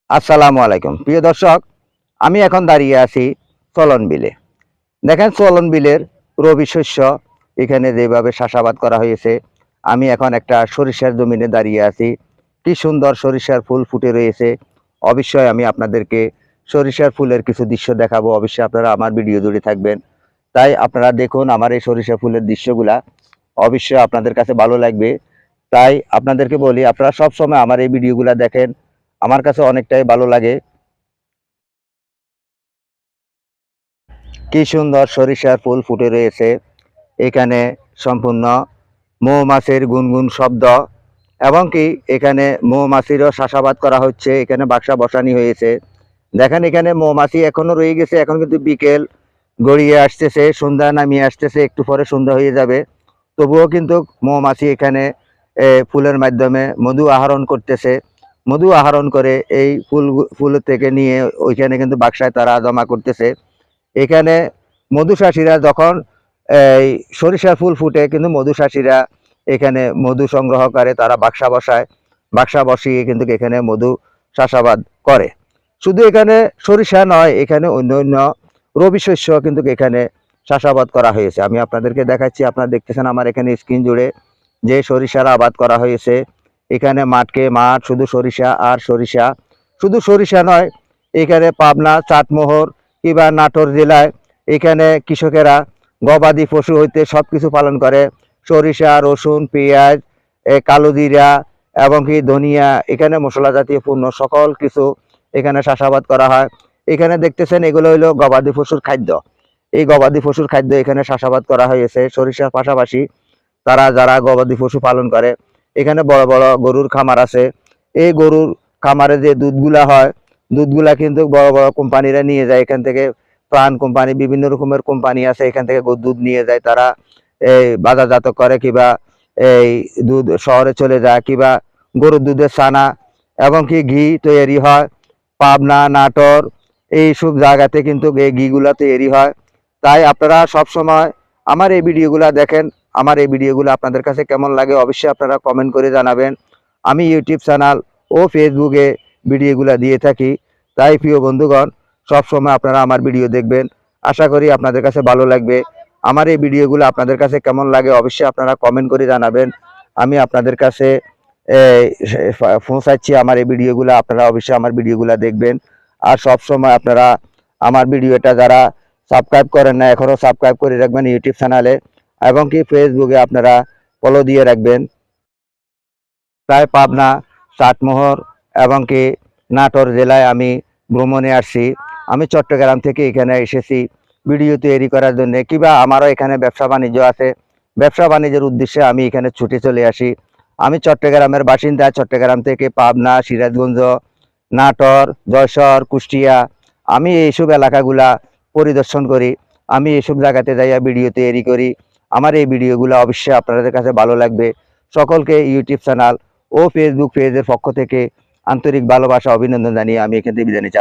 আসসালামু আলাইকুম প্রিয় দর্শক, আমি এখন দাঁড়িয়ে আছি চলন বিলে। দেখেন চলন বিলের রবি শস্য এখানে যেভাবে চাষাবাদ করা হয়েছে। আমি এখন একটা সরিষার জমিনে দাঁড়িয়ে আছি। কি সুন্দর সরিষার ফুল ফুটে রয়েছে। অবশ্যই আমি আপনাদেরকে সরিষার ফুলের কিছু দৃশ্য দেখাবো। অবশ্যই আপনারা আমার ভিডিও জুড়ে থাকবেন। তাই আপনারা দেখুন আমার এই সরিষা ফুলের দৃশ্যগুলা, অবশ্যই আপনাদের কাছে ভালো লাগবে। তাই আপনাদেরকে বলি, আপনারা সব সময় আমার এই ভিডিওগুলা দেখেন, আমার কাছে অনেকটাই ভালো লাগে। কি সুন্দর সরিষার ফুল ফুটে রয়েছে এখানে। সম্পূর্ণ মৌমাছির গুনগুন শব্দ, এবং কি এখানে মৌমাছিরও চাষাবাদ করা হচ্ছে। এখানে বাসা বসানি হয়েছে। দেখেন এখানে মৌমাছি এখনো রয়ে গেছে। এখন কিন্তু বিকেল গড়িয়ে আসতেছে, সন্ধ্যা নামিয়ে আসতেছে, একটু পরে সন্ধ্যা হয়ে যাবে। তবুও কিন্তু মৌমাছি এখানে ফুলের মাধ্যমে মধু আহরণ করতেছে। মধু আহরণ করে এই ফুল থেকে নিয়ে ওইখানে কিন্তু বাক্সায় তারা জমা করতেছে। এখানে মধুশাসীরা যখন এই সরিষার ফুল ফুটে, কিন্তু মধুশাসীরা এখানে মধু সংগ্রহ করে, তারা বাক্সা বসায়। বাক্সা বসিয়ে কিন্তু এখানে মধু চাষাবাদ করে। শুধু এখানে সরিষা নয়, এখানে অন্য অন্য রবি শস্য কিন্তু এখানে চাষাবাদ করা হয়েছে। আমি আপনাদেরকে দেখাচ্ছি, আপনারা দেখতেছেন আমার এখানে স্ক্রিন জুড়ে যে সরিষার আবাদ করা হয়েছে। এখানে মাঠকে মাঠ, শুধু সরিষা আর সরিষা। শুধু সরিষা নয়, এখানে পাবনা, চাটমোহর কিংবা নাটোর জেলায় এখানে কৃষকেরা গবাদি পশু হইতে সব কিছু পালন করে। সরিষা, রসুন, পেঁয়াজ, কালো জিরা এবং কি ধনিয়া, এখানে মশলা জাতীয় পণ্য সকল কিছু এখানে চাষাবাদ করা হয়। এখানে দেখতেছেন এগুলো হইলো গবাদি পশুর খাদ্য। এই গবাদি পশুর খাদ্য এখানে চাষাবাদ করা হয়েছে। সরিষার পাশাপাশি তারা যারা গবাদি পশু পালন করে, এখানে বড় বড় গরুর খামার আছে। এই গরুর খামারে যে দুধগুলা হয়, দুধগুলা কিন্তু বড় বড় কোম্পানিরা নিয়ে যায়। এখান থেকে প্রাণ কোম্পানি, বিভিন্ন রকমের কোম্পানি আছে, এখান থেকে দুধ নিয়ে যায়। তারা এই বাজারজাত করে, কিবা এই দুধ শহরে চলে যায়, কিবা গরুর দুধের ছানা এবং কি ঘি তৈরি হয়। পাবনা, নাটোর এইসব জায়গাতে কিন্তু এই ঘিগুলা তৈরি হয়। তাই আপনারা সব সময় আমার এই ভিডিওগুলা দেখেন। আমার এই ভিডিওগুলো আপনাদের কাছে কেমন লাগে অবশ্যই আপনারা কমেন্ট করে জানাবেন। আমি ইউটিউব চ্যানেল ও ফেসবুকে ভিডিওগুলো দিয়ে থাকি। তাই প্রিয় বন্ধুগণ, সব সময় আপনারা আমার ভিডিও দেখবেন। আশা করি আপনাদের কাছে ভালো লাগবে। আমার এই ভিডিওগুলো আপনাদের কাছে কেমন লাগে অবশ্যই আপনারা কমেন্ট করে জানাবেন। আমি আপনাদের কাছে পৌঁছাচ্ছি আমার এই ভিডিওগুলো। আপনারা অবশ্যই আমার ভিডিওগুলো দেখবেন। আর সব সময় আপনারা আমার ভিডিওটা যারা সাবস্ক্রাইব করেন না, এখনও সাবস্ক্রাইব করে রাখবেন ইউটিউব চ্যানেলে, এবং কি ফেসবুকে আপনারা ফলো দিয়ে রাখবেন। প্রায় পাবনা, চাটমোহর এবং কি নাটোর জেলায় আমি ভ্রমণে আসছি। আমি চট্টগ্রাম থেকে এখানে এসেছি ভিডিও তৈরি করার জন্য, কিংবা আমারও এখানে ব্যবসা বাণিজ্য আছে। ব্যবসা বাণিজ্যের উদ্দেশ্যে আমি এখানে ছুটে চলে আসি। আমি চট্টগ্রামের বাসিন্দা। চট্টগ্রাম থেকে পাবনা, সিরাজগঞ্জ, নাটোর, যশোর, কুষ্টিয়া, আমি এইসব এলাকাগুলা পরিদর্শন করি। আমি এইসব জায়গাতে যাইয়া ভিডিও তৈরি করি। আমার এই ভিডিওগুলো অবশ্যই আপনাদের কাছে ভালো লাগবে। সকলকে ইউটিউব চ্যানেল ও ফেসবুক পেজের পক্ষ থেকে আন্তরিক ভালোবাসা, অভিনন্দন জানিয়ে আমি এখান থেকে বিদায় নিচ্ছি।